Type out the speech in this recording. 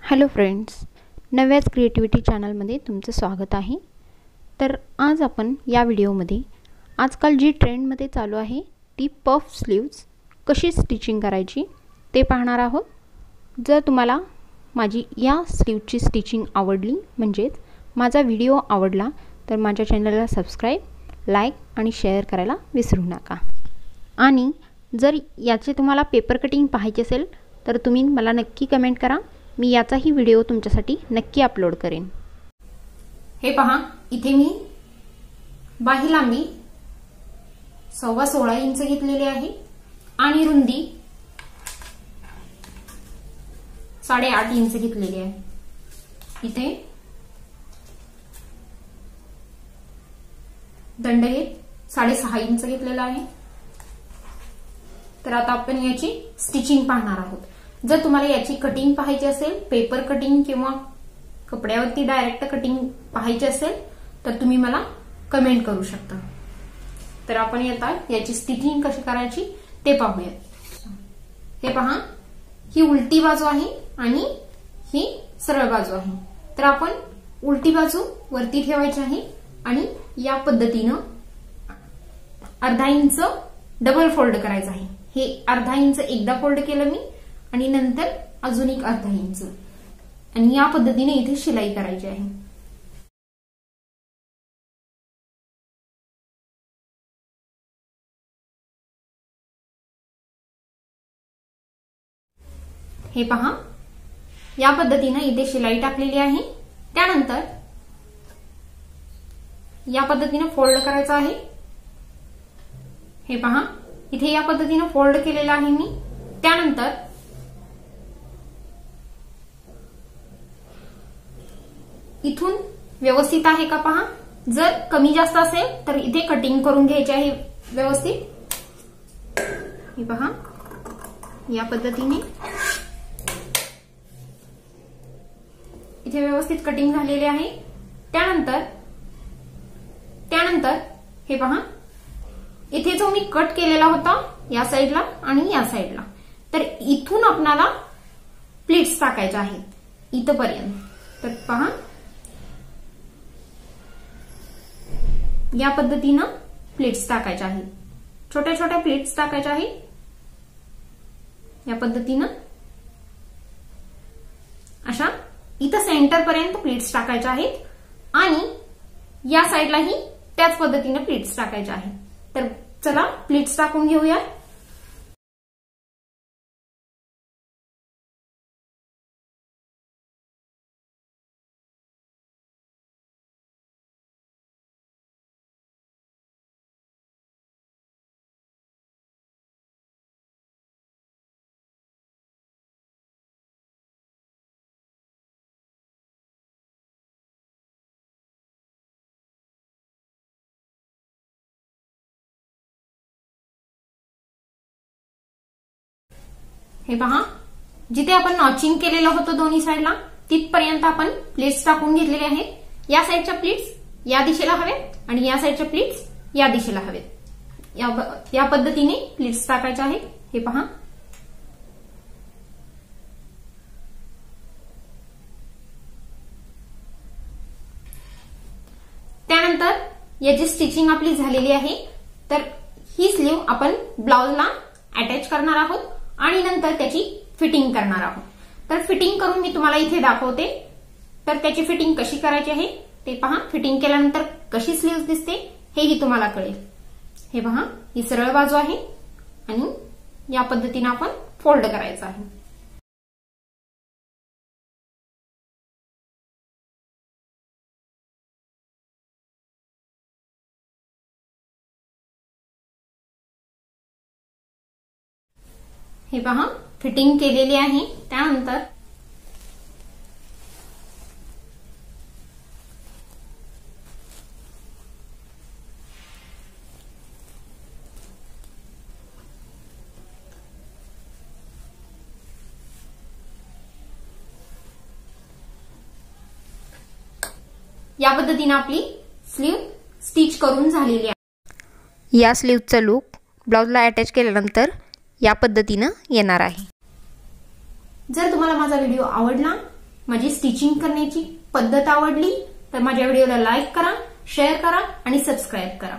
Hello friends, नव्याच creativity चॅनलमध्ये तुमचं स्वागत आहे। तर आज आपण या व्हिडिओमध्ये आजकाल जी ट्रेंडमध्ये चालू आहे ती पफ स्लीव्ज कशी स्टिचिंग करायची ते पाहणार आहोत। जर तुम्हाला माझी या स्लीवची स्टिचिंग आवडली म्हणजेच माझा व्हिडिओ आवडला तर माझ्या चॅनलला सबस्क्राइब, लाईक आणि शेअर करायला विसरू नका। आणि जर याचे तुम्हाला पेपर कटिंग पाहायचे असेल तर तुम्ही मला नक्की कमेंट करा, मी याचाही व्हिडिओ तुमच्यासाठी नक्की अपलोड करेन। हे पहा, इथे मी बाही लांबी 16.25 इंच घेतलेली आहे आणि रुंदी 8.5 इंच घेतलेली आहे। इथे दंडगेत 6.5 इंच घेतलेला आहे। तर आता आपण याची स्टिचिंग पाहणार आहोत। जर तुम्हाला याची कटिंग पाहायची असेल, पेपर कटिंग किंवा कपड्यावरती डायरेक्ट कटिंग पाहायची असेल तर तुम्ही मला कमेंट करू शकता। तर आपण आता याची स्टिचिंग कशी करायची ते पाहूया। हे पहा, ही उलटी बाजू आहे आणि ही सरळ बाजू आहे। तर आपण उलटी बाजू वरती ठेवायची आहे आणि या पद्धतीने अर्धा इंच डबल फोल्ड करायचं आहे। हे अर्धा इंच एकदा फोल्ड केलं मी आणि नंतर अजून एक अर्धा इंच आणि या पद्धतीने इथे शिलाई करायची आहे। हे पहा, या पद्धतीने इथे शिलाई टाकलेली आहे। त्यानंतर या पद्धतीने फोल्ड करायचं आहे। हे पहा, इथे या पद्धतीने फोल्ड केलेला आहे मी। त्यानंतर इथून व्यवस्थित आहे का पहा, जर कमी जास्त असेल तर इथे कटिंग करून घ्यायची आहे व्यवस्थित। हे पहा, या पद्धतीने इथे व्यवस्थित कटिंग झालेली आहे। त्यानंतर हे पहा, इथे जो मी कट केलेला होता या साईडला आणि या साईडला, तर इथून आपल्याला प्लीट्स टाकायच्या आहेत इथपर्यंत। तर पहा, या पद्धतीने प्लीट्स टाकायच्या आहेत, छोट्या छोट्या प्लीट्स टाकायच्या आहेत या पद्धतीने। अशा इथं सेंटर पर्यंत प्लीट्स टाकायच्या आहेत आणि या साईडलाही त्याच पद्धतीने प्लीट्स टाकायच्या आहेत। तर चला प्लीट्स टाकून घेऊया। हे पहा, जिथे आपण नॉचिंग केलेलं होतं दोन्ही साईडला तिथपर्यंत आपण प्लीट्स टाकून घेतलेले आहेत। या साईडच्या प्लीट्स या दिशेला हवेत आणि या साईडच्या प्लीट्स या दिशेला हवेत। या पद्धतीने प्लीट्स टाकायच्या आहेत। हे पहा, त्यानंतर याची स्टिचिंग आपली झालेली आहे। तर ही स्लीव आपण ब्लाउजला अटॅच करणार आहोत आणि नंतर त्याची फिटिंग करणार आहोत। तर फिटिंग करून मी तुम्हाला इथे दाखवते। तर त्याची फिटिंग कशी करायची आहे ते पहा। फिटिंग केल्यानंतर कशी स्लीव्ह दिसते हेही तुम्हाला कळेल। हे पहा, ही सरळ बाजू आहे आणि या पद्धतीने आपण फोल्ड करायचं आहे। हे पहा, फिटिंग केलेली आहे। त्यानंतर या पद्धतीने आपली स्लीव स्टिच करून झालेली आहे। या स्लीवचा लुक ब्लाउजला अटॅच केल्यानंतर या पद्धतीने येणार आहे। जर तुम्हाला माझा व्हिडिओ आवडला माझी स्टिचिंग करण्याची पद्धत आवडली तर माझ्या व्हिडिओला लाईक करा, शेअर करा आणि सबस्क्राईब करा.